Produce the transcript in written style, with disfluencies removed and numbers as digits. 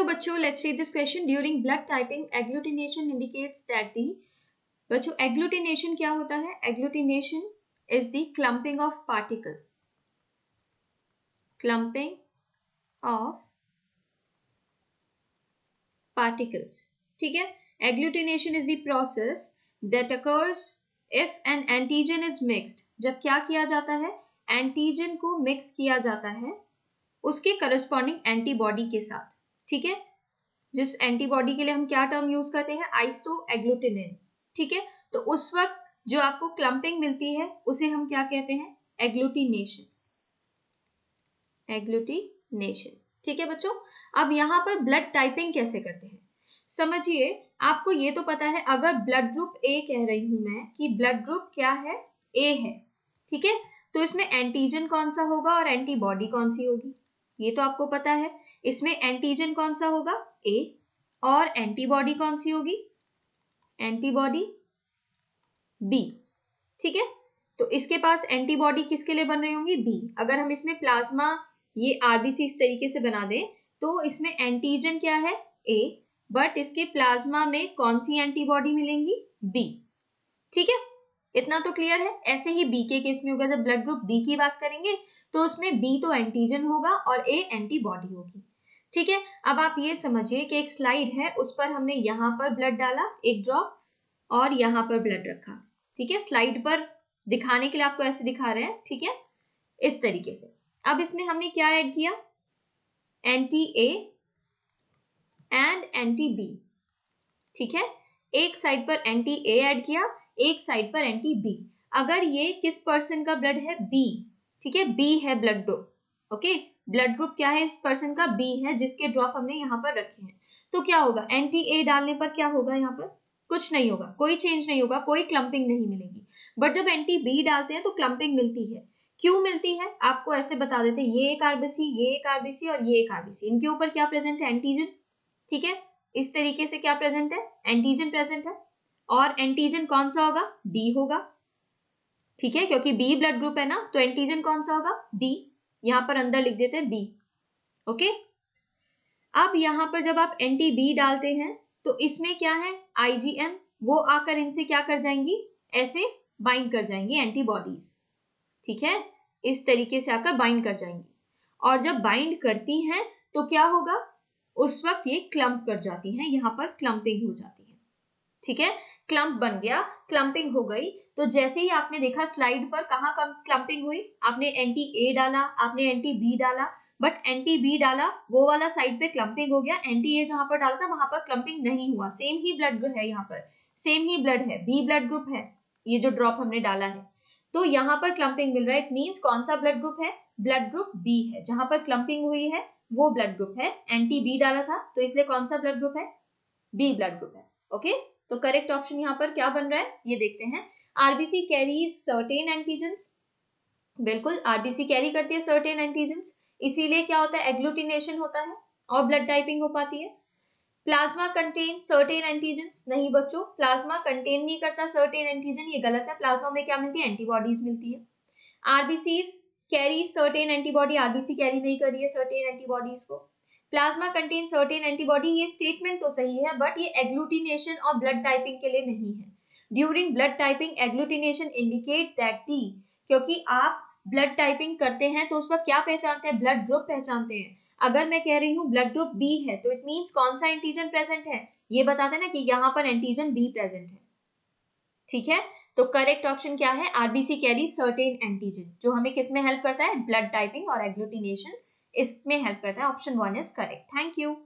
Hello बच्चों, let's read this question. During blood typing, agglutination indicates that the बच्चों agglutination क्या होता है? Agglutination is the clumping of particle. Clumping of particles. ठीक है? Agglutination is the process that occurs if an antigen is mixed. जब क्या किया जाता है? एंटीजन को मिक्स किया जाता है उसके करस्पॉन्डिंग एंटीबॉडी के साथ. ठीक है, जिस एंटीबॉडी के लिए हम क्या टर्म यूज करते हैं? Iso agglutinin. ठीक है, तो उस वक्त जो आपको क्लम्पिंग मिलती है उसे हम क्या कहते हैं? एग्लूटिनेशन. एग्लूटिनेशन. ठीक है बच्चों, अब यहां पर ब्लड टाइपिंग कैसे करते हैं समझिए. आपको ये तो पता है, अगर ब्लड ग्रुप ए कह रही हूं मैं कि ब्लड ग्रुप क्या है? ए है. ठीक है, तो इसमें एंटीजन कौन सा होगा और एंटीबॉडी कौन सी होगी? ये तो आपको पता है. इसमें एंटीजन कौन सा होगा? ए. और एंटीबॉडी कौन सी होगी? Antibody B. ठीक है, तो इसके पास एंटीबॉडी किसके लिए बन रही होंगी? बी. अगर हम इसमें प्लाज्मा ये आरबीसी इस तरीके से बना दें तो इसमें एंटीजन क्या है? ए. बट इसके प्लाज्मा में कौन सी एंटीबॉडी मिलेंगी? बी. ठीक है, इतना तो क्लियर है. ऐसे ही बी के केस में होगा. जब ब्लड ग्रुप बी की बात करेंगे तो उसमें बी तो एंटीजन होगा और ए एंटीबॉडी होगी. ठीक है, अब आप ये समझिए कि एक स्लाइड है, उस पर हमने यहाँ पर ब्लड डाला एक ड्रॉप और यहाँ पर ब्लड रखा. ठीक है, स्लाइड पर दिखाने के लिए आपको ऐसे दिखा रहे हैं. ठीक है, इस तरीके से. अब इसमें हमने क्या ऐड किया? Anti A and anti B. ठीक है, एक साइड पर एंटी ए ऐड किया, एक साइड पर एंटी बी. अगर ये किस पर्सन का ब्लड है? बी. ठीक है, बी है blood group. Okay, blood group क्या है इस पर्सन का? बी है, जिसके ड्रॉप हमने यहाँ पर रखे हैं. तो क्या होगा? एंटी ए डालने पर क्या होगा? यहाँ पर कुछ नहीं होगा, कोई चेंज नहीं होगा, कोई क्लम्पिंग नहीं मिलेगी. बट जब एंटी बी डालते हैं तो क्लम्पिंग मिलती है. क्यों मिलती है? आपको ऐसे बता देते हैं. ये एक आरबीसी, ये एक आरबीसी और ये एक आरबीसी. इनके ऊपर क्या प्रेजेंट है? एंटीजन. ठीक है, इस तरीके से क्या प्रेजेंट है? एंटीजन प्रेजेंट है. और एंटीजन कौन सा होगा? बी होगा. ठीक है, क्योंकि बी ब्लड ग्रुप है ना, तो एंटीजन कौन सा होगा? बी. यहां पर अंदर लिख देते हैं बी. ओके, अब यहां पर जब आप एंटी बी डालते हैं तो इसमें क्या है? आईजीएम. वो आकर इनसे क्या कर जाएंगी? ऐसे बाइंड कर जाएंगी एंटीबॉडीज. ठीक है, इस तरीके से आकर बाइंड कर जाएंगी. और जब बाइंड करती हैं तो क्या होगा? उस वक्त ये क्लम्प कर जाती हैं, यहां पर क्लम्पिंग हो जाती है. ठीक है, क्लम्प बन गया, क्लम्पिंग हो गई. तो जैसे ही आपने देखा स्लाइड पर कहाँ क्लम्पिंग हुई, आपने एंटी ए डाला, आपने एंटी बी डाला, बट एंटी बी डाला वो वाला साइड पे क्लम्पिंग हो गया. एंटी ए जहां पर डाला था वहां पर क्लम्पिंग नहीं हुआ. सेम ही ब्लड ग्रुप है, यहाँ पर सेम ही ब्लड है, बी ब्लड ग्रुप है ये जो ड्रॉप हमने डाला है, तो यहाँ पर क्लम्पिंग मिल रहा है. इट मीन्स कौन सा ब्लड ग्रुप है? ब्लड ग्रुप बी है. जहां पर क्लम्पिंग हुई है वो ब्लड ग्रुप है. एंटी बी डाला था तो इसलिए कौन सा ब्लड ग्रुप है? बी ब्लड ग्रुप है. ओके, तो करेक्ट ऑप्शन यहाँ पर क्या बन रहा है ये देखते हैं. RBC carries certain antigens. बिल्कुल, आरबीसी कैरी करती है सर्टेन एंटीजेंस, इसीलिए क्या होता है? एग्लूटिनेशन होता है और ब्लड टाइपिंग हो पाती है. Plasma contain certain antigens. नहीं बच्चों, प्लाज्मा कंटेन नहीं करता सर्टेन एंटीजन, ये गलत है. प्लाज्मा में क्या मिलती है? एंटीबॉडीज मिलती है. RBCs carry certain antibody. RBC carry नहीं कर रही है सर्टेन एंटीबॉडीज को. प्लाज्मा कंटेन सर्टेन एंटीबॉडी, ये स्टेटमेंट तो सही है बट ये एग्लूटिनेशन और ब्लड टाइपिंग के लिए नहीं है. During blood typing agglutination indicate that the, क्योंकि आप ब्लड टाइपिंग करते हैं तो उस वक्त क्या पहचानते हैं? ब्लड ग्रुप पहचानते हैं. अगर मैं कह रही हूँ ब्लड ग्रुप बी है तो इट मीन्स कौन सा एंटीजन प्रेजेंट है? ये बताते हैं ना कि यहाँ पर एंटीजन बी प्रेजेंट है. ठीक है, तो करेक्ट ऑप्शन क्या है? आरबीसी कैरी सर्टेन एंटीजन, जो हमें किस में हेल्प करता है? ब्लड टाइपिंग और एग्लूटिनेशन इसमें हेल्प करता है. Option 1 is correct. Thank you.